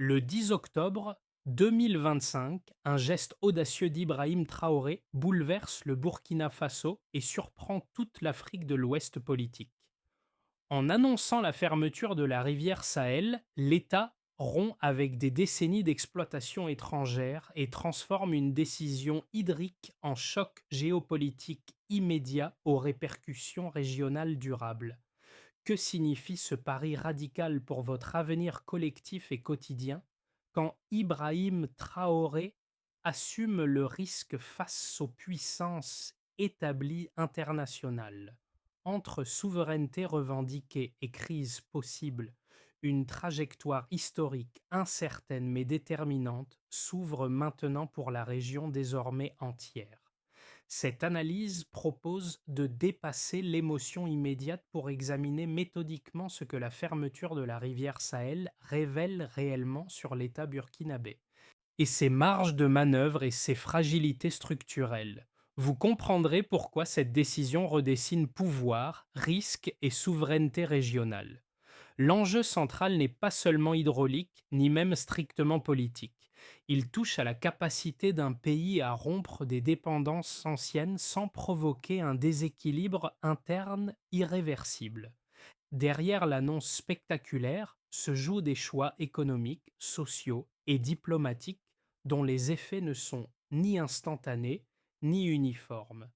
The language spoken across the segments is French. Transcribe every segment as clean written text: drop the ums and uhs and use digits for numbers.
Le 10 octobre 2025, un geste audacieux d'Ibrahim Traoré bouleverse le Burkina Faso et surprend toute l'Afrique de l'Ouest politique. En annonçant la fermeture de la rivière Sahel, l'État rompt avec des décennies d'exploitation étrangère et transforme une décision hydrique en choc géopolitique immédiat aux répercussions régionales durables. Que signifie ce pari radical pour votre avenir collectif et quotidien quand Ibrahim Traoré assume le risque face aux puissances établies internationales? Entre souveraineté revendiquée et crise possible, une trajectoire historique incertaine mais déterminante s'ouvre maintenant pour la région désormais entière. Cette analyse propose de dépasser l'émotion immédiate pour examiner méthodiquement ce que la fermeture de la rivière Sahel révèle réellement sur l'État burkinabé et ses marges de manœuvre et ses fragilités structurelles. Vous comprendrez pourquoi cette décision redessine pouvoir, risque et souveraineté régionale. L'enjeu central n'est pas seulement hydraulique, ni même strictement politique. Il touche à la capacité d'un pays à rompre des dépendances anciennes sans provoquer un déséquilibre interne irréversible. Derrière l'annonce spectaculaire se jouent des choix économiques, sociaux et diplomatiques dont les effets ne sont ni instantanés ni uniformes.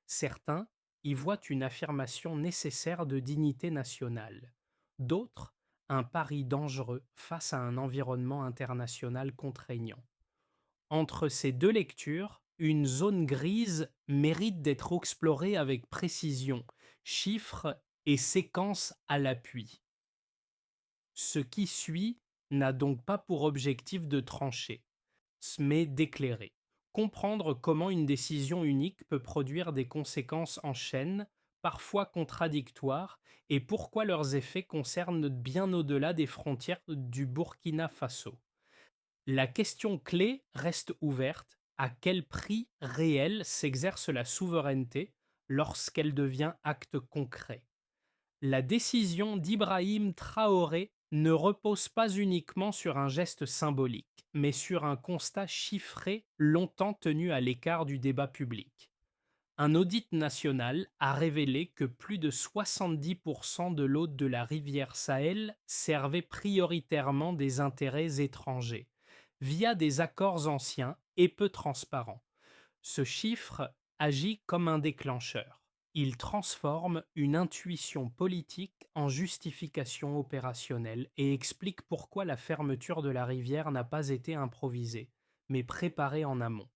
Certains y voient une affirmation nécessaire de dignité nationale, d'autres un pari dangereux face à un environnement international contraignant. Entre ces deux lectures, une zone grise mérite d'être explorée avec précision, chiffres et séquences à l'appui. Ce qui suit n'a donc pas pour objectif de trancher, mais d'éclairer. Comprendre comment une décision unique peut produire des conséquences en chaîne, parfois contradictoires, et pourquoi leurs effets concernent bien au-delà des frontières du Burkina Faso. La question clé reste ouverte: à quel prix réel s'exerce la souveraineté lorsqu'elle devient acte concret? La décision d'Ibrahim Traoré ne repose pas uniquement sur un geste symbolique, mais sur un constat chiffré longtemps tenu à l'écart du débat public. Un audit national a révélé que plus de 70% de l'eau de la rivière Sahel servait prioritairement des intérêts étrangers, via des accords anciens et peu transparents. Ce chiffre agit comme un déclencheur. Il transforme une intuition politique en justification opérationnelle et explique pourquoi la fermeture de la rivière n'a pas été improvisée, mais préparée en amont.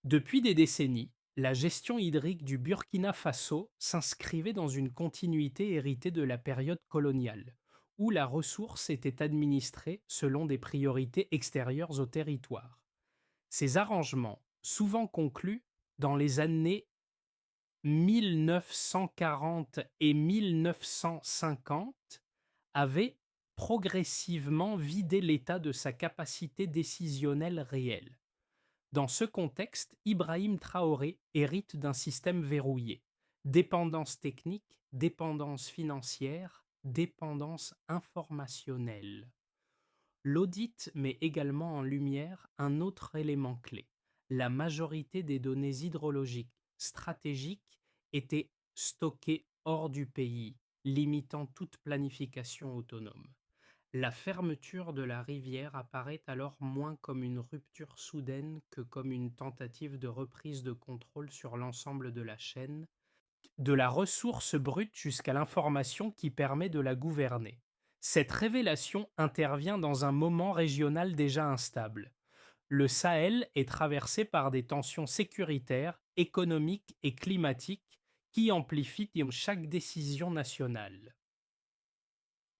Depuis des décennies, la gestion hydrique du Burkina Faso s'inscrivait dans une continuité héritée de la période coloniale, où la ressource était administrée selon des priorités extérieures au territoire. Ces arrangements, souvent conclus dans les années 1940 et 1950, avaient progressivement vidé l'État de sa capacité décisionnelle réelle. Dans ce contexte, Ibrahim Traoré hérite d'un système verrouillé: dépendance technique, dépendance financière, dépendance informationnelle. L'audit met également en lumière un autre élément clé: la majorité des données hydrologiques stratégiques étaient stockées hors du pays, limitant toute planification autonome. La fermeture de la rivière apparaît alors moins comme une rupture soudaine que comme une tentative de reprise de contrôle sur l'ensemble de la chaîne, de la ressource brute jusqu'à l'information qui permet de la gouverner. Cette révélation intervient dans un moment régional déjà instable. Le Sahel est traversé par des tensions sécuritaires, économiques et climatiques qui amplifient chaque décision nationale.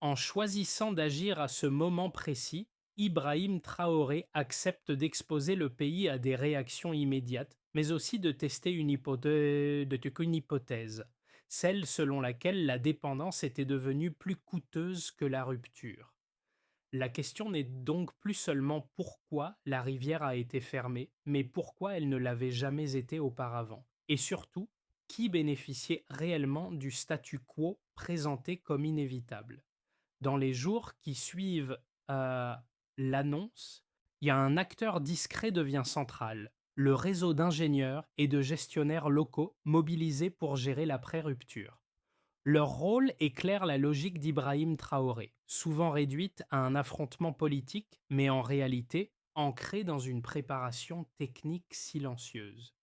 En choisissant d'agir à ce moment précis, Ibrahim Traoré accepte d'exposer le pays à des réactions immédiates, mais aussi de tester une hypothèse, celle selon laquelle la dépendance était devenue plus coûteuse que la rupture. La question n'est donc plus seulement pourquoi la rivière a été fermée, mais pourquoi elle ne l'avait jamais été auparavant. Et surtout, qui bénéficiait réellement du statu quo présenté comme inévitable. Dans les jours qui suivent, heu, l'annonce, il y a un acteur discret devient central, le réseau d'ingénieurs et de gestionnaires locaux mobilisés pour gérer l'après-rupture. Leur rôle éclaire la logique d'Ibrahim Traoré, souvent réduite à un affrontement politique, mais en réalité ancrée dans une préparation technique silencieuse.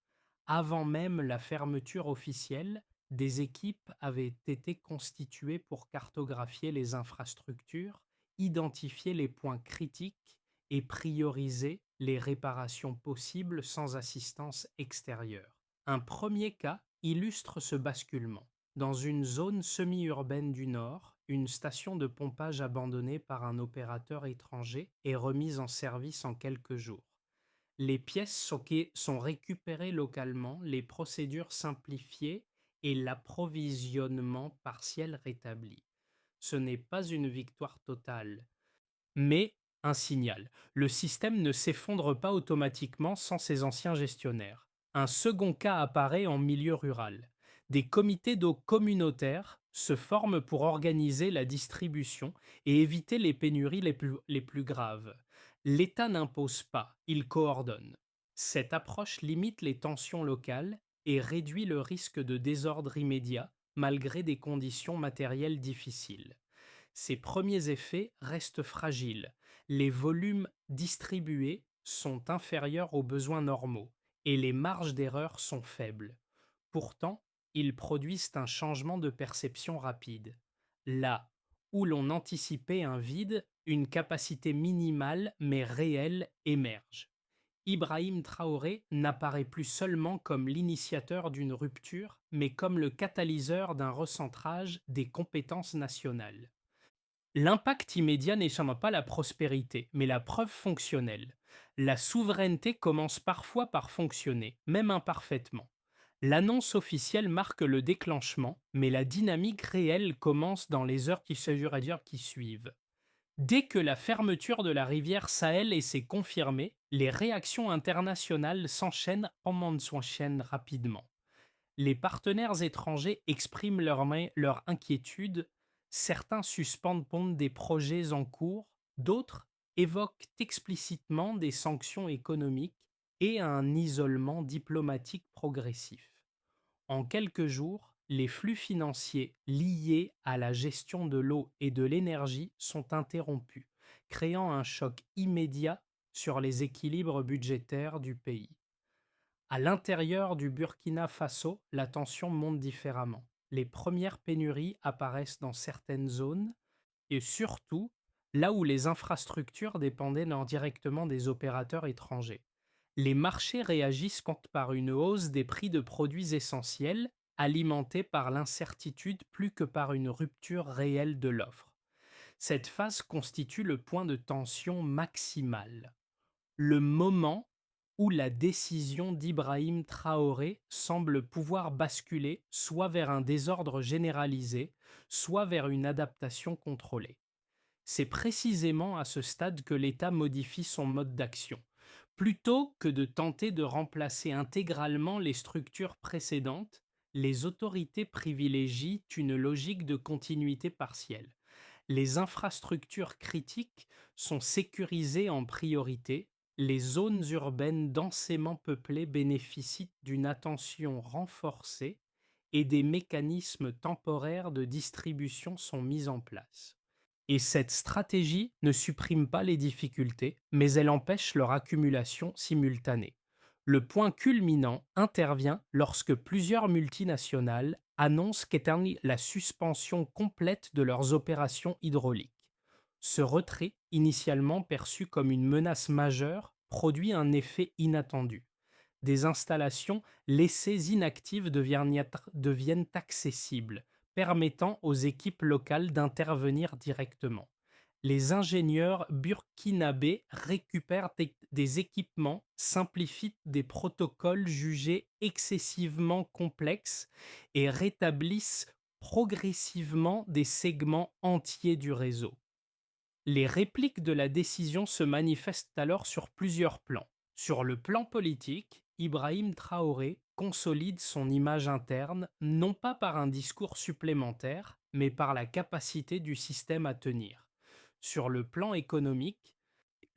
Avant même la fermeture officielle, des équipes avaient été constituées pour cartographier les infrastructures, identifier les points critiques et prioriser les réparations possibles sans assistance extérieure. Un premier cas illustre ce basculement. Dans une zone semi-urbaine du Nord, une station de pompage abandonnée par un opérateur étranger est remise en service en quelques jours. Les pièces sont récupérées localement, les procédures simplifiées et l'approvisionnement partiel rétabli. Ce n'est pas une victoire totale, mais un signal. Le système ne s'effondre pas automatiquement sans ses anciens gestionnaires. Un second cas apparaît en milieu rural. Des comités d'eau communautaires se forment pour organiser la distribution et éviter les pénuries les plus graves. L'État n'impose pas, il coordonne. Cette approche limite les tensions locales et réduit le risque de désordre immédiat malgré des conditions matérielles difficiles. Ces premiers effets restent fragiles. Les volumes distribués sont inférieurs aux besoins normaux et les marges d'erreur sont faibles. Pourtant, ils produisent un changement de perception rapide. Là où l'on anticipait un vide, une capacité minimale mais réelle émerge. Ibrahim Traoré n'apparaît plus seulement comme l'initiateur d'une rupture, mais comme le catalyseur d'un recentrage des compétences nationales. L'impact immédiat n'est sûrement pas la prospérité, mais la preuve fonctionnelle. La souveraineté commence parfois par fonctionner, même imparfaitement. L'annonce officielle marque le déclenchement, mais la dynamique réelle commence dans les heures qui suivent. Dès que la fermeture de la rivière Sahel s'est confirmée, les réactions internationales s'enchaînent rapidement. Les partenaires étrangers expriment leur inquiétude, certains suspendent des projets en cours, d'autres évoquent explicitement des sanctions économiques et un isolement diplomatique progressif. En quelques jours, les flux financiers liés à la gestion de l'eau et de l'énergie sont interrompus, créant un choc immédiat sur les équilibres budgétaires du pays. À l'intérieur du Burkina Faso, la tension monte différemment. Les premières pénuries apparaissent dans certaines zones et surtout là où les infrastructures dépendaient directement des opérateurs étrangers. Les marchés réagissent par une hausse des prix de produits essentiels, alimentés par l'incertitude plus que par une rupture réelle de l'offre. Cette phase constitue le point de tension maximal, le moment où la décision d'Ibrahim Traoré semble pouvoir basculer soit vers un désordre généralisé, soit vers une adaptation contrôlée. C'est précisément à ce stade que l'État modifie son mode d'action. Plutôt que de tenter de remplacer intégralement les structures précédentes, les autorités privilégient une logique de continuité partielle. Les infrastructures critiques sont sécurisées en priorité, les zones urbaines densément peuplées bénéficient d'une attention renforcée et des mécanismes temporaires de distribution sont mis en place. Et cette stratégie ne supprime pas les difficultés, mais elle empêche leur accumulation simultanée. Le point culminant intervient lorsque plusieurs multinationales annoncent qu'éternient la suspension complète de leurs opérations hydrauliques. Ce retrait, initialement perçu comme une menace majeure, produit un effet inattendu. Des installations laissées inactives deviennent accessibles, permettant aux équipes locales d'intervenir directement. Les ingénieurs burkinabés récupèrent des équipements, simplifient des protocoles jugés excessivement complexes et rétablissent progressivement des segments entiers du réseau. Les répliques de la décision se manifestent alors sur plusieurs plans. Sur le plan politique, Ibrahim Traoré consolide son image interne non pas par un discours supplémentaire, mais par la capacité du système à tenir. Sur le plan économique,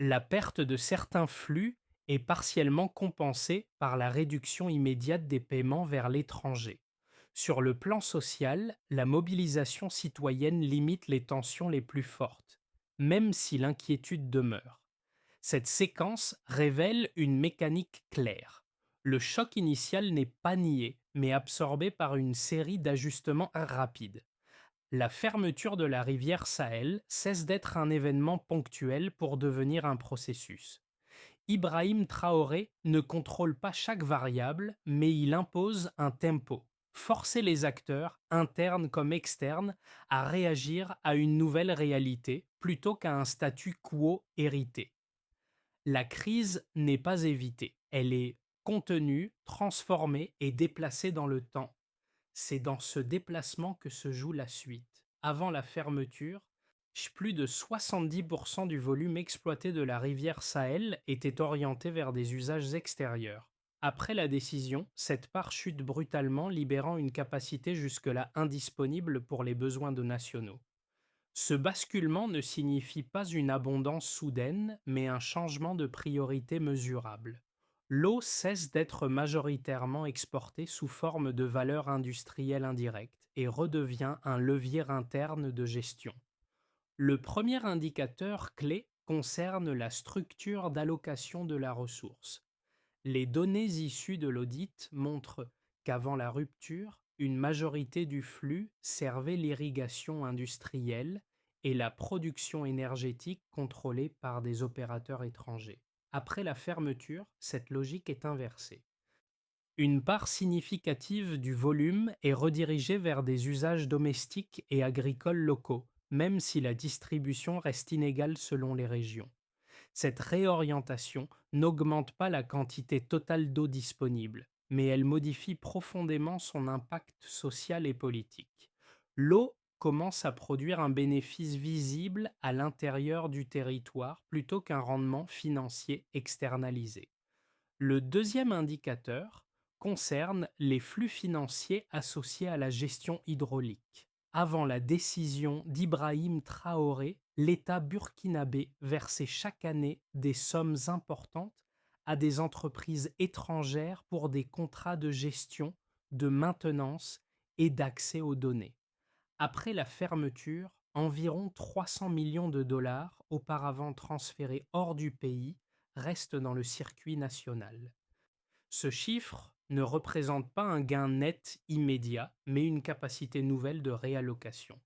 La perte de certains flux est partiellement compensée par la réduction immédiate des paiements vers l'étranger. Sur le plan social, la mobilisation citoyenne limite les tensions les plus fortes, même si l'inquiétude demeure. Cette séquence révèle une mécanique claire. Le choc initial n'est pas nié, mais absorbé par une série d'ajustements rapides. La fermeture de la rivière Sahel cesse d'être un événement ponctuel pour devenir un processus. Ibrahim Traoré ne contrôle pas chaque variable, mais il impose un tempo. Forcer les acteurs, internes comme externes, à réagir à une nouvelle réalité plutôt qu'à un statu quo hérité. La crise n'est pas évitée, elle est contenue, transformée et déplacée dans le temps. C'est dans ce déplacement que se joue la suite. Avant la fermeture, plus de 70% du volume exploité de la rivière Sahel était orienté vers des usages extérieurs. Après la décision, cette part chute brutalement, libérant une capacité jusque-là indisponible pour les besoins de nationaux. Ce basculement ne signifie pas une abondance soudaine, mais un changement de priorité mesurable. L'eau cesse d'être majoritairement exportée sous forme de valeur industrielle indirecte et redevient un levier interne de gestion. Le premier indicateur clé concerne la structure d'allocation de la ressource. Les données issues de l'audit montrent qu'avant la rupture, une majorité du flux servait l'irrigation industrielle et la production énergétique contrôlée par des opérateurs étrangers. Après la fermeture, cette logique est inversée. Une part significative du volume est redirigée vers des usages domestiques et agricoles locaux, même si la distribution reste inégale selon les régions. Cette réorientation n'augmente pas la quantité totale d'eau disponible, mais elle modifie profondément son impact social et politique. L'eau commence à produire un bénéfice visible à l'intérieur du territoire plutôt qu'un rendement financier externalisé. Le deuxième indicateur concerne les flux financiers associés à la gestion hydraulique. Avant la décision d'Ibrahim Traoré, l'État burkinabé versait chaque année des sommes importantes à des entreprises étrangères pour des contrats de gestion, de maintenance et d'accès aux données. Après la fermeture, environ 300 millions de dollars, auparavant transférés hors du pays, restent dans le circuit national. Ce chiffre ne représente pas un gain net immédiat, mais une capacité nouvelle de réallocation.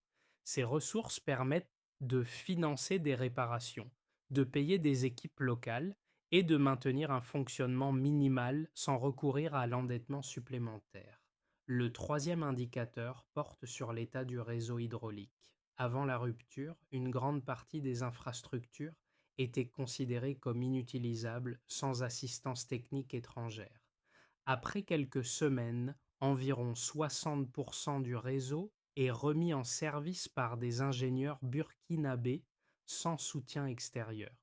Ces ressources permettent de financer des réparations, de payer des équipes locales et de maintenir un fonctionnement minimal sans recourir à l'endettement supplémentaire. Le troisième indicateur porte sur l'état du réseau hydraulique. Avant la rupture, une grande partie des infrastructures étaient considérées comme inutilisables sans assistance technique étrangère. Après quelques semaines, environ 60% du réseau est remis en service par des ingénieurs burkinabés sans soutien extérieur.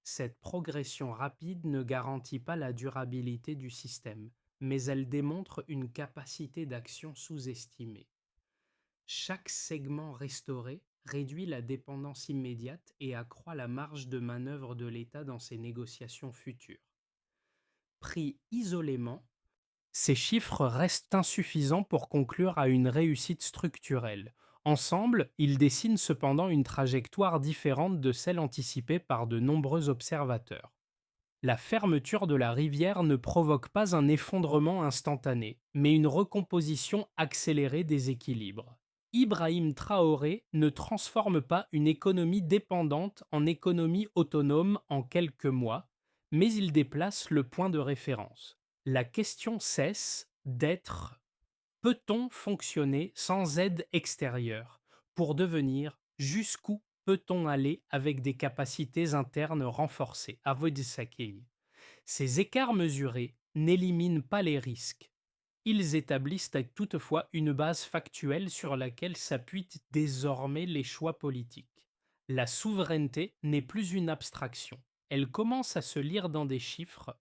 Cette progression rapide ne garantit pas la durabilité du système, mais elle démontre une capacité d'action sous-estimée. Chaque segment restauré réduit la dépendance immédiate et accroît la marge de manœuvre de l'État dans ses négociations futures. Pris isolément, ces chiffres restent insuffisants pour conclure à une réussite structurelle. Ensemble, ils dessinent cependant une trajectoire différente de celle anticipée par de nombreux observateurs. La fermeture de la rivière ne provoque pas un effondrement instantané, mais une recomposition accélérée des équilibres. Ibrahim Traoré ne transforme pas une économie dépendante en économie autonome en quelques mois, mais il déplace le point de référence. La question cesse d'être: peut-on fonctionner sans aide extérieure pour devenir: jusqu'où peut-on aller avec des capacités internes renforcées? Avoid-Sakei. Ces écarts mesurés n'éliminent pas les risques. Ils établissent toutefois une base factuelle sur laquelle s'appuient désormais les choix politiques. La souveraineté n'est plus une abstraction. Elle commence à se lire dans des chiffres,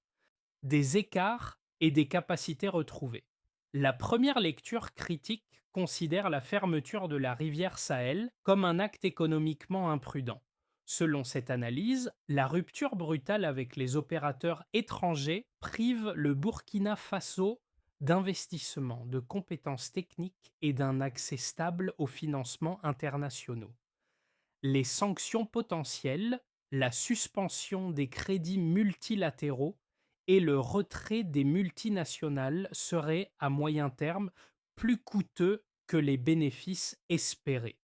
des écarts et des capacités retrouvées. La première lecture critique considère la fermeture de la rivière Sahel comme un acte économiquement imprudent. Selon cette analyse, la rupture brutale avec les opérateurs étrangers prive le Burkina Faso d'investissements, de compétences techniques et d'un accès stable aux financements internationaux. Les sanctions potentielles, la suspension des crédits multilatéraux et le retrait des multinationales seraient à moyen terme plus coûteux que les bénéfices espérés.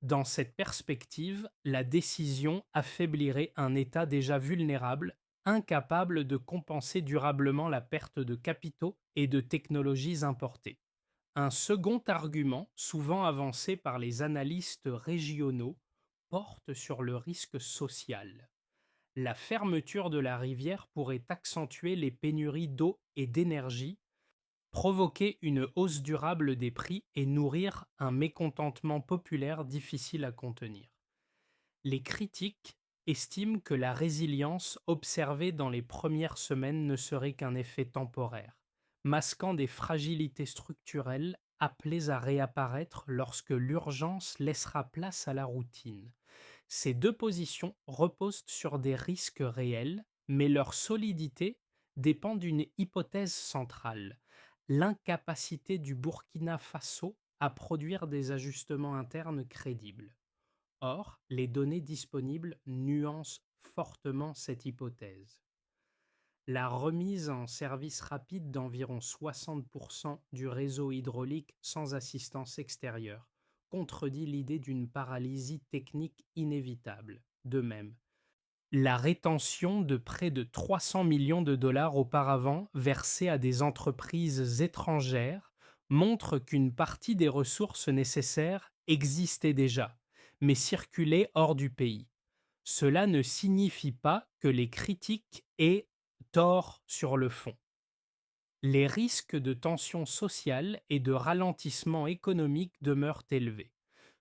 Dans cette perspective, la décision affaiblirait un État déjà vulnérable, incapable de compenser durablement la perte de capitaux et de technologies importées. Un second argument, souvent avancé par les analystes régionaux, porte sur le risque social. La fermeture de la rivière pourrait accentuer les pénuries d'eau et d'énergie, provoquer une hausse durable des prix et nourrir un mécontentement populaire difficile à contenir. Les critiques estiment que la résilience observée dans les premières semaines ne serait qu'un effet temporaire, masquant des fragilités structurelles appelées à réapparaître lorsque l'urgence laissera place à la routine. Ces deux positions reposent sur des risques réels, mais leur solidité dépend d'une hypothèse centrale: l'incapacité du Burkina Faso à produire des ajustements internes crédibles. Or, les données disponibles nuancent fortement cette hypothèse. La remise en service rapide d'environ 60% du réseau hydraulique sans assistance extérieure contredit l'idée d'une paralysie technique inévitable. De même, la rétention de près de 300 millions de dollars auparavant versés à des entreprises étrangères montre qu'une partie des ressources nécessaires existait déjà, mais circulait hors du pays. Cela ne signifie pas que les critiques aient tort sur le fond. Les risques de tension sociale et de ralentissement économique demeurent élevés.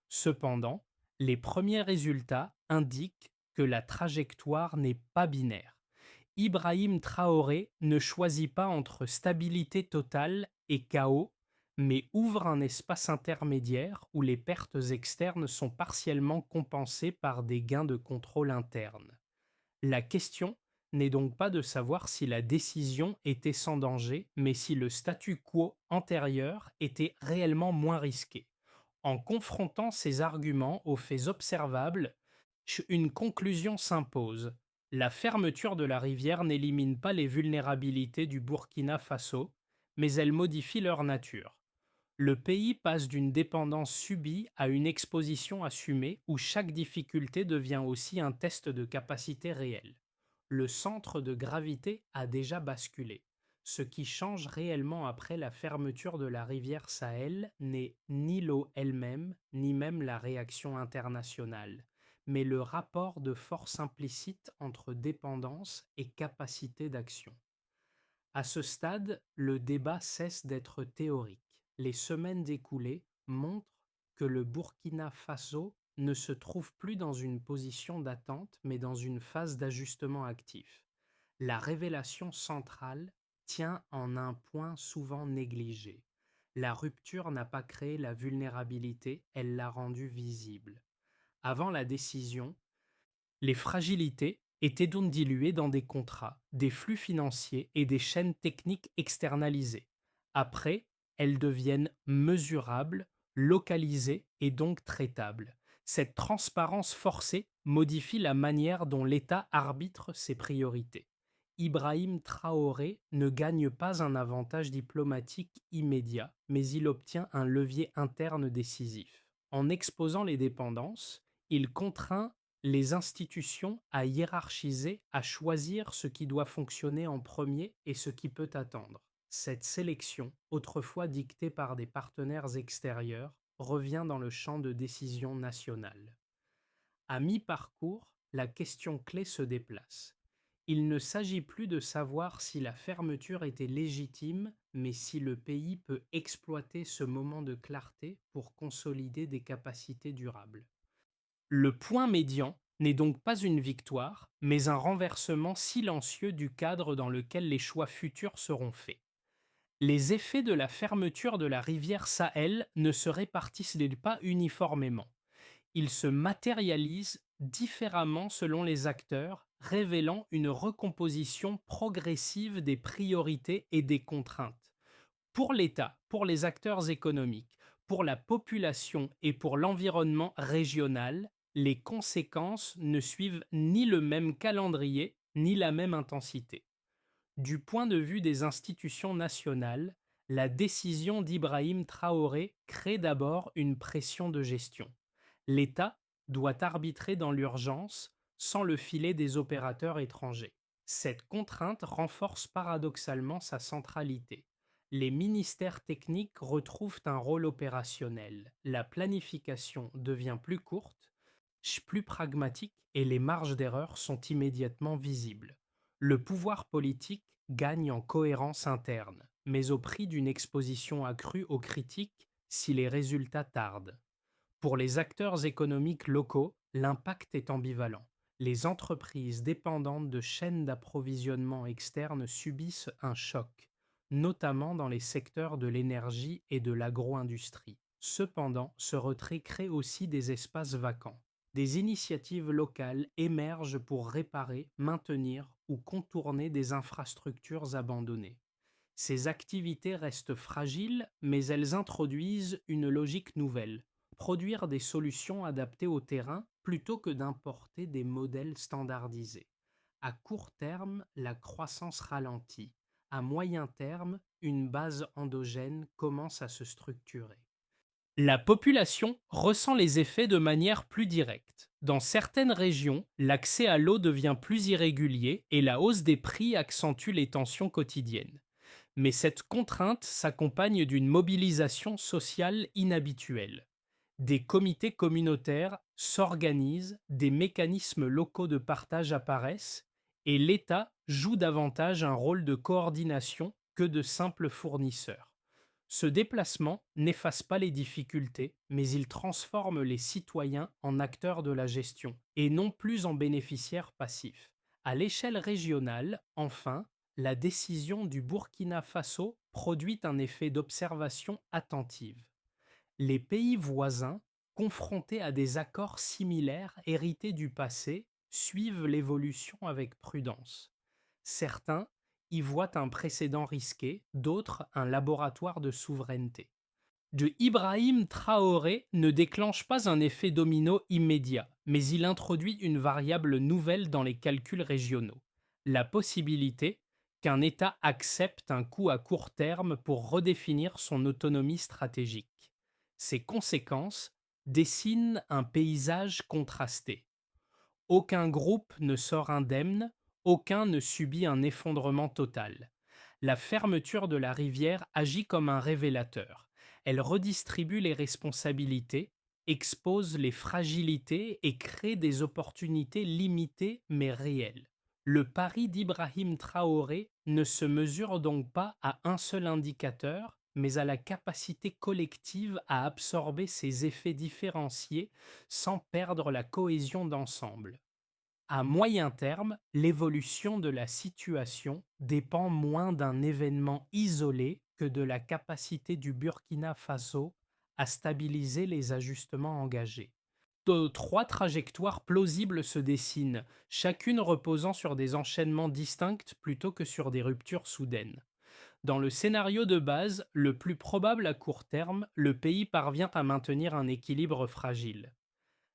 Cependant, les premiers résultats indiquent que la trajectoire n'est pas binaire. Ibrahim Traoré ne choisit pas entre stabilité totale et chaos, mais ouvre un espace intermédiaire où les pertes externes sont partiellement compensées par des gains de contrôle interne. La question n'est donc pas de savoir si la décision était sans danger, mais si le statu quo antérieur était réellement moins risqué. En confrontant ces arguments aux faits observables, une conclusion s'impose. La fermeture de la rivière n'élimine pas les vulnérabilités du Burkina Faso, mais elle modifie leur nature. Le pays passe d'une dépendance subie à une exposition assumée où chaque difficulté devient aussi un test de capacité réelle. Le centre de gravité a déjà basculé. Ce qui change réellement après la fermeture de la rivière Sahel n'est ni l'eau elle-même, ni même la réaction internationale, mais le rapport de force implicite entre dépendance et capacité d'action. À ce stade, le débat cesse d'être théorique. Les semaines écoulées montrent que le Burkina Faso ne se trouve plus dans une position d'attente, mais dans une phase d'ajustement actif. La révélation centrale tient en un point souvent négligé. La rupture n'a pas créé la vulnérabilité, elle l'a rendue visible. Avant la décision, les fragilités étaient donc diluées dans des contrats, des flux financiers et des chaînes techniques externalisées. Après, elles deviennent mesurables, localisées et donc traitables. Cette transparence forcée modifie la manière dont l'État arbitre ses priorités. Ibrahim Traoré ne gagne pas un avantage diplomatique immédiat, mais il obtient un levier interne décisif. En exposant les dépendances, il contraint les institutions à hiérarchiser, à choisir ce qui doit fonctionner en premier et ce qui peut attendre. Cette sélection, autrefois dictée par des partenaires extérieurs, revient dans le champ de décision nationale. À mi-parcours, la question clé se déplace. Il ne s'agit plus de savoir si la fermeture était légitime, mais si le pays peut exploiter ce moment de clarté pour consolider des capacités durables. Le point médian n'est donc pas une victoire, mais un renversement silencieux du cadre dans lequel les choix futurs seront faits. Les effets de la fermeture de la rivière Sahel ne se répartissent pas uniformément. Ils se matérialisent différemment selon les acteurs, révélant une recomposition progressive des priorités et des contraintes. Pour l'État, pour les acteurs économiques, pour la population et pour l'environnement régional, les conséquences ne suivent ni le même calendrier ni la même intensité. Du point de vue des institutions nationales, la décision d'Ibrahim Traoré crée d'abord une pression de gestion. L'État doit arbitrer dans l'urgence sans le filet des opérateurs étrangers. Cette contrainte renforce paradoxalement sa centralité. Les ministères techniques retrouvent un rôle opérationnel. La planification devient plus courte, plus pragmatique et les marges d'erreur sont immédiatement visibles. Le pouvoir politique gagne en cohérence interne, mais au prix d'une exposition accrue aux critiques si les résultats tardent. Pour les acteurs économiques locaux, l'impact est ambivalent. Les entreprises dépendantes de chaînes d'approvisionnement externes subissent un choc, notamment dans les secteurs de l'énergie et de l'agro-industrie. Cependant, ce retrait crée aussi des espaces vacants. Des initiatives locales émergent pour réparer, maintenir ou contourner des infrastructures abandonnées. Ces activités restent fragiles, mais elles introduisent une logique nouvelle: produire des solutions adaptées au terrain plutôt que d'importer des modèles standardisés. À court terme, la croissance ralentit. À moyen terme, une base endogène commence à se structurer. La population ressent les effets de manière plus directe. Dans certaines régions, l'accès à l'eau devient plus irrégulier et la hausse des prix accentue les tensions quotidiennes. Mais cette contrainte s'accompagne d'une mobilisation sociale inhabituelle. Des comités communautaires s'organisent, des mécanismes locaux de partage apparaissent, et l'État joue davantage un rôle de coordination que de simple fournisseur. Ce déplacement n'efface pas les difficultés, mais il transforme les citoyens en acteurs de la gestion, et non plus en bénéficiaires passifs. À l'échelle régionale, enfin, la décision du Burkina Faso produit un effet d'observation attentive. Les pays voisins, confrontés à des accords similaires hérités du passé, suivent l'évolution avec prudence. Certains y voient un précédent risqué, d'autres un laboratoire de souveraineté. De Ibrahim Traoré ne déclenche pas un effet domino immédiat, mais il introduit une variable nouvelle dans les calculs régionaux: la possibilité qu'un État accepte un coût à court terme pour redéfinir son autonomie stratégique. Ces conséquences dessinent un paysage contrasté. Aucun groupe ne sort indemne, aucun ne subit un effondrement total. La fermeture de la rivière agit comme un révélateur. Elle redistribue les responsabilités, expose les fragilités et crée des opportunités limitées mais réelles. Le pari d'Ibrahim Traoré ne se mesure donc pas à un seul indicateur, mais à la capacité collective à absorber ces effets différenciés sans perdre la cohésion d'ensemble. À moyen terme, l'évolution de la situation dépend moins d'un événement isolé que de la capacité du Burkina Faso à stabiliser les ajustements engagés. Trois trajectoires plausibles se dessinent, chacune reposant sur des enchaînements distincts plutôt que sur des ruptures soudaines. Dans le scénario de base, le plus probable à court terme, le pays parvient à maintenir un équilibre fragile.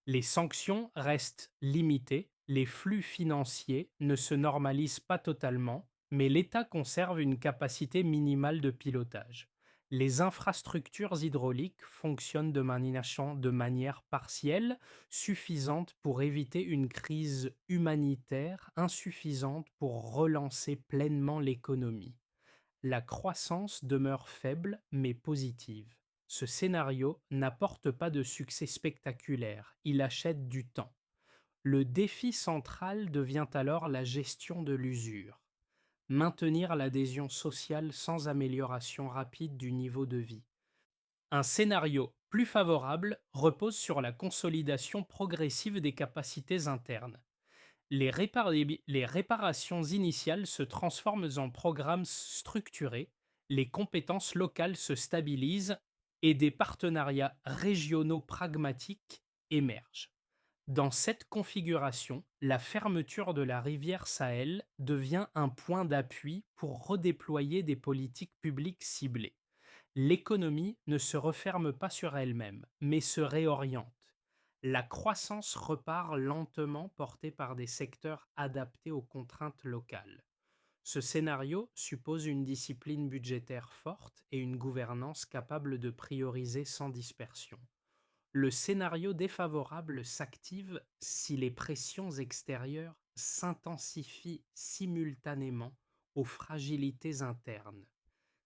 Les sanctions restent limitées, les flux financiers ne se normalisent pas totalement, mais l'État conserve une capacité minimale de pilotage. Les infrastructures hydrauliques fonctionnent de manière partielle, suffisante pour éviter une crise humanitaire, insuffisante pour relancer pleinement l'économie. La croissance demeure faible mais positive. Ce scénario n'apporte pas de succès spectaculaire, il achète du temps. Le défi central devient alors la gestion de l'usure. Maintenir l'adhésion sociale sans amélioration rapide du niveau de vie. Un scénario plus favorable repose sur la consolidation progressive des capacités internes. Les réparations initiales se transforment en programmes structurés, les compétences locales se stabilisent et des partenariats régionaux pragmatiques émergent. Dans cette configuration, la fermeture de la rivière Sahel devient un point d'appui pour redéployer des politiques publiques ciblées. L'économie ne se referme pas sur elle-même, mais se réoriente. La croissance repart lentement portée par des secteurs adaptés aux contraintes locales. Ce scénario suppose une discipline budgétaire forte et une gouvernance capable de prioriser sans dispersion. Le scénario défavorable s'active si les pressions extérieures s'intensifient simultanément aux fragilités internes.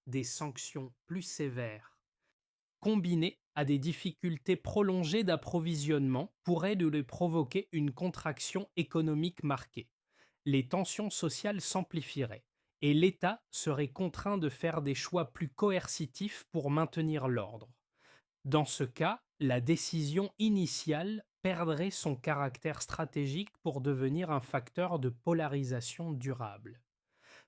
Des sanctions plus sévères, combinées à des difficultés prolongées d'approvisionnement, pourraient de les provoquer une contraction économique marquée. Les tensions sociales s'amplifieraient et l'État serait contraint de faire des choix plus coercitifs pour maintenir l'ordre. Dans ce cas, la décision initiale perdrait son caractère stratégique pour devenir un facteur de polarisation durable.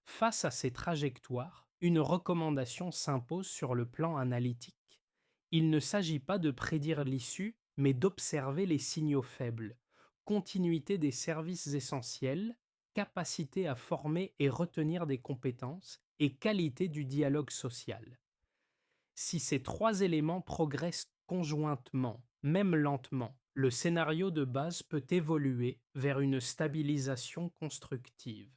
Face à ces trajectoires, une recommandation s'impose sur le plan analytique. Il ne s'agit pas de prédire l'issue, mais d'observer les signaux faibles, continuité des services essentiels, capacité à former et retenir des compétences et qualité du dialogue social. Si ces trois éléments progressent conjointement, même lentement, le scénario de base peut évoluer vers une stabilisation constructive.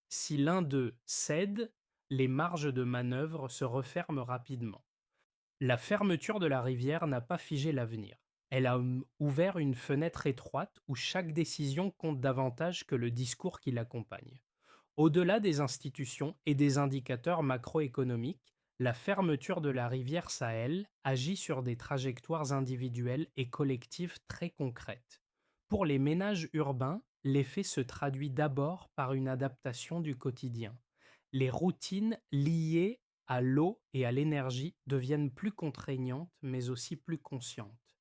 Si l'un d'eux cède, les marges de manœuvre se referment rapidement. La fermeture de la rivière n'a pas figé l'avenir. Elle a ouvert une fenêtre étroite où chaque décision compte davantage que le discours qui l'accompagne. Au-delà des institutions et des indicateurs macroéconomiques, la fermeture de la rivière Sahel agit sur des trajectoires individuelles et collectives très concrètes. Pour les ménages urbains, l'effet se traduit d'abord par une adaptation du quotidien. Les routines liées à l'eau et à l'énergie deviennent plus contraignantes mais aussi plus conscientes.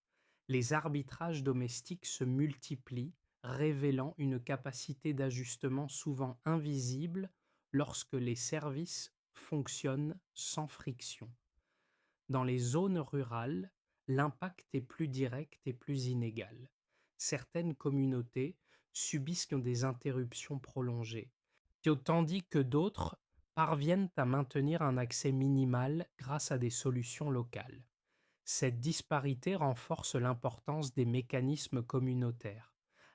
Les arbitrages domestiques se multiplient, révélant une capacité d'ajustement souvent invisible lorsque les services fonctionnent sans friction. Dans les zones rurales, l'impact est plus direct et plus inégal. Certaines communautés subissent des interruptions prolongées, tandis que d'autres parviennent à maintenir un accès minimal grâce à des solutions locales. Cette disparité renforce l'importance des mécanismes communautaires.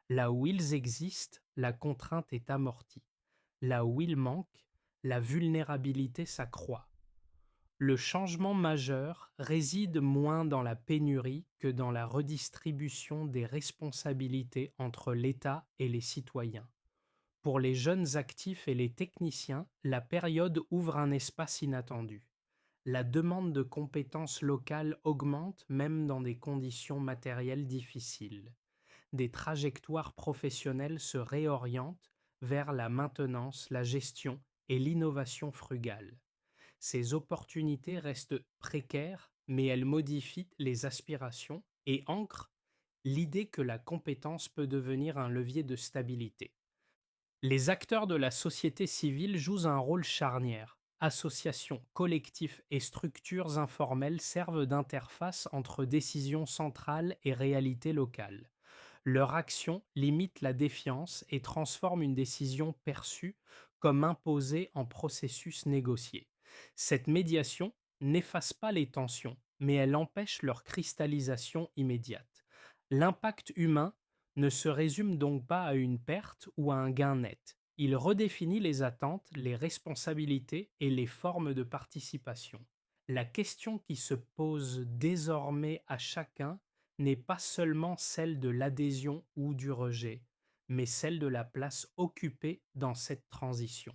Là où ils existent, la contrainte est amortie. Là où ils manquent, la vulnérabilité s'accroît. Le changement majeur réside moins dans la pénurie que dans la redistribution des responsabilités entre l'État et les citoyens. Pour les jeunes actifs et les techniciens, la période ouvre un espace inattendu. La demande de compétences locales augmente même dans des conditions matérielles difficiles. Des trajectoires professionnelles se réorientent vers la maintenance, la gestion et l'innovation frugale. Ces opportunités restent précaires, mais elles modifient les aspirations et ancrent l'idée que la compétence peut devenir un levier de stabilité. Les acteurs de la société civile jouent un rôle charnière. Associations, collectifs et structures informelles servent d'interface entre décisions centrales et réalités locales. Leur action limite la défiance et transforme une décision perçue comme imposée en processus négocié. Cette médiation n'efface pas les tensions, mais elle empêche leur cristallisation immédiate. L'impact humain ne se résume donc pas à une perte ou à un gain net. Il redéfinit les attentes, les responsabilités et les formes de participation. La question qui se pose désormais à chacun n'est pas seulement celle de l'adhésion ou du rejet, mais celle de la place occupée dans cette transition.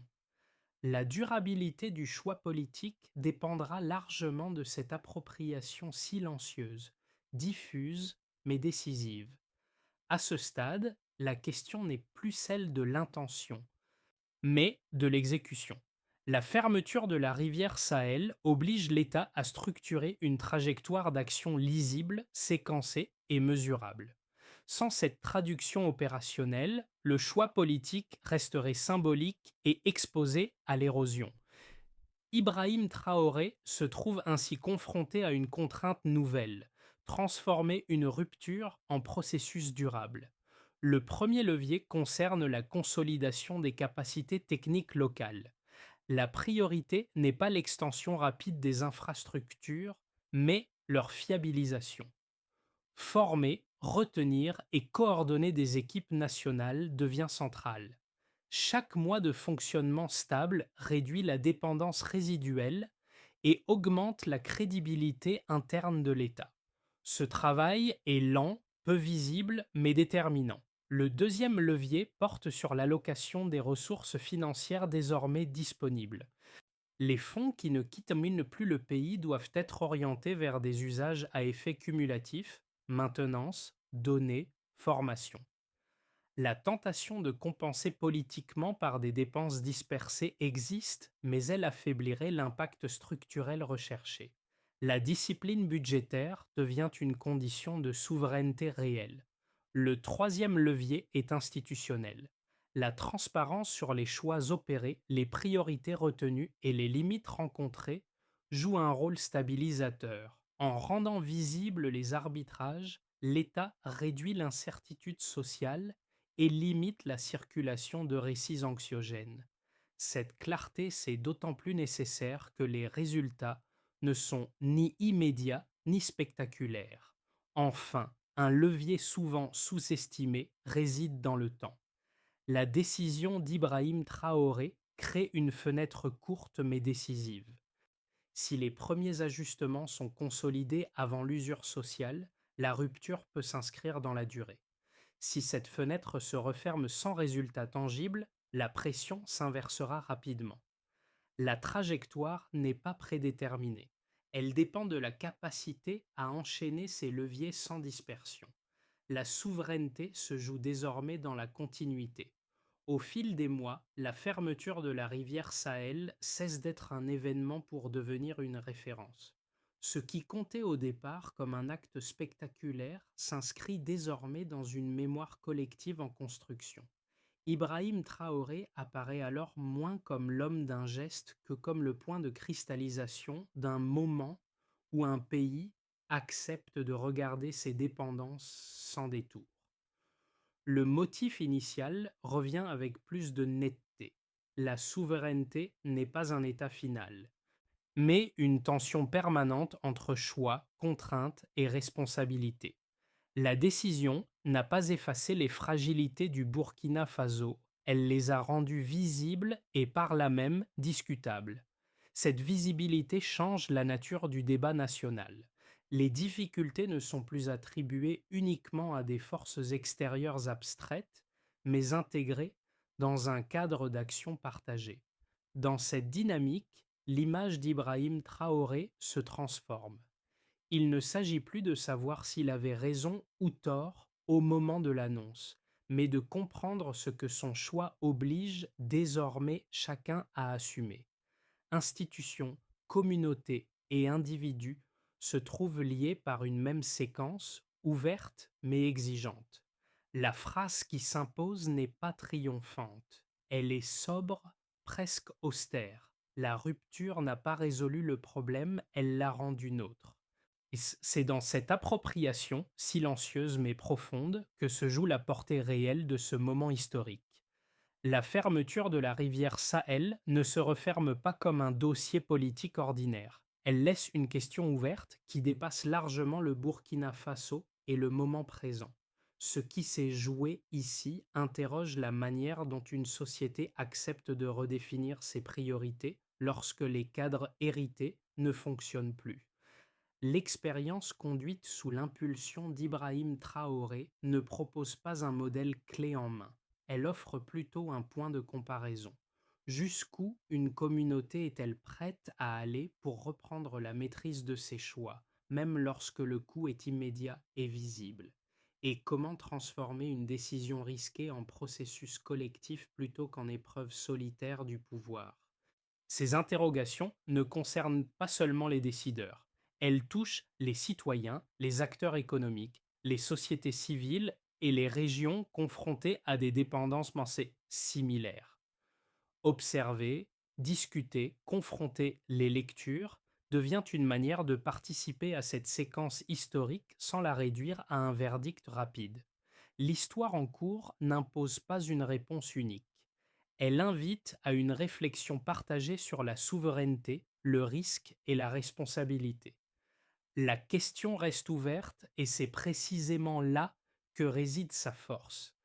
La durabilité du choix politique dépendra largement de cette appropriation silencieuse, diffuse mais décisive. À ce stade, la question n'est plus celle de l'intention, mais de l'exécution. La fermeture de la rivière Sahel oblige l'État à structurer une trajectoire d'action lisible, séquencée et mesurable. Sans cette traduction opérationnelle, le choix politique resterait symbolique et exposé à l'érosion. Ibrahim Traoré se trouve ainsi confronté à une contrainte nouvelle. transformer une rupture en processus durable. Le premier levier concerne la consolidation des capacités techniques locales. La priorité n'est pas l'extension rapide des infrastructures, mais leur fiabilisation. Former, retenir et coordonner des équipes nationales devient central. Chaque mois de fonctionnement stable réduit la dépendance résiduelle et augmente la crédibilité interne de l'État. Ce travail est lent, peu visible, mais déterminant. Le deuxième levier porte sur l'allocation des ressources financières désormais disponibles. Les fonds qui ne quittent plus le pays doivent être orientés vers des usages à effet cumulatif, maintenance, données, formation. La tentation de compenser politiquement par des dépenses dispersées existe, mais elle affaiblirait l'impact structurel recherché. La discipline budgétaire devient une condition de souveraineté réelle. Le troisième levier est institutionnel. La transparence sur les choix opérés, les priorités retenues et les limites rencontrées joue un rôle stabilisateur. En rendant visibles les arbitrages, l'État réduit l'incertitude sociale et limite la circulation de récits anxiogènes. Cette clarté, c'est d'autant plus nécessaire que les résultats ne sont ni immédiats ni spectaculaires. Enfin, un levier souvent sous-estimé réside dans le temps. La décision d'Ibrahim Traoré crée une fenêtre courte mais décisive. Si les premiers ajustements sont consolidés avant l'usure sociale, la rupture peut s'inscrire dans la durée. Si cette fenêtre se referme sans résultat tangible, la pression s'inversera rapidement. La trajectoire n'est pas prédéterminée. Elle dépend de la capacité à enchaîner ces leviers sans dispersion. La souveraineté se joue désormais dans la continuité. Au fil des mois, la fermeture de la rivière Sahel cesse d'être un événement pour devenir une référence. Ce qui comptait au départ comme un acte spectaculaire s'inscrit désormais dans une mémoire collective en construction. Ibrahim Traoré apparaît alors moins comme l'homme d'un geste que comme le point de cristallisation d'un moment où un pays accepte de regarder ses dépendances sans détour. Le motif initial revient avec plus de netteté. La souveraineté n'est pas un état final, mais une tension permanente entre choix, contraintes et responsabilité. La décision n'a pas effacé les fragilités du Burkina Faso, elle les a rendues visibles et par là même discutables. Cette visibilité change la nature du débat national. Les difficultés ne sont plus attribuées uniquement à des forces extérieures abstraites, mais intégrées dans un cadre d'action partagée. Dans cette dynamique, l'image d'Ibrahim Traoré se transforme. Il ne s'agit plus de savoir s'il avait raison ou tort au moment de l'annonce, mais de comprendre ce que son choix oblige désormais chacun à assumer. Institutions, communautés et individus se trouvent liés par une même séquence, ouverte mais exigeante. La phrase qui s'impose n'est pas triomphante, elle est sobre, presque austère. La rupture n'a pas résolu le problème, elle l'a rendu nôtre. Et c'est dans cette appropriation, silencieuse mais profonde, que se joue la portée réelle de ce moment historique. La fermeture de la rivière Sahel ne se referme pas comme un dossier politique ordinaire. Elle laisse une question ouverte qui dépasse largement le Burkina Faso et le moment présent. Ce qui s'est joué ici interroge la manière dont une société accepte de redéfinir ses priorités lorsque les cadres hérités ne fonctionnent plus. L'expérience conduite sous l'impulsion d'Ibrahim Traoré ne propose pas un modèle clé en main, elle offre plutôt un point de comparaison. Jusqu'où une communauté est-elle prête à aller pour reprendre la maîtrise de ses choix, même lorsque le coût est immédiat et visible? Et comment transformer une décision risquée en processus collectif plutôt qu'en épreuve solitaire du pouvoir? Ces interrogations ne concernent pas seulement les décideurs, elles touchent les citoyens, les acteurs économiques, les sociétés civiles et les régions confrontées à des dépendances pensées similaires. Observer, discuter, confronter les lectures devient une manière de participer à cette séquence historique sans la réduire à un verdict rapide. L'histoire en cours n'impose pas une réponse unique. Elle invite à une réflexion partagée sur la souveraineté, le risque et la responsabilité. La question reste ouverte et c'est précisément là que réside sa force.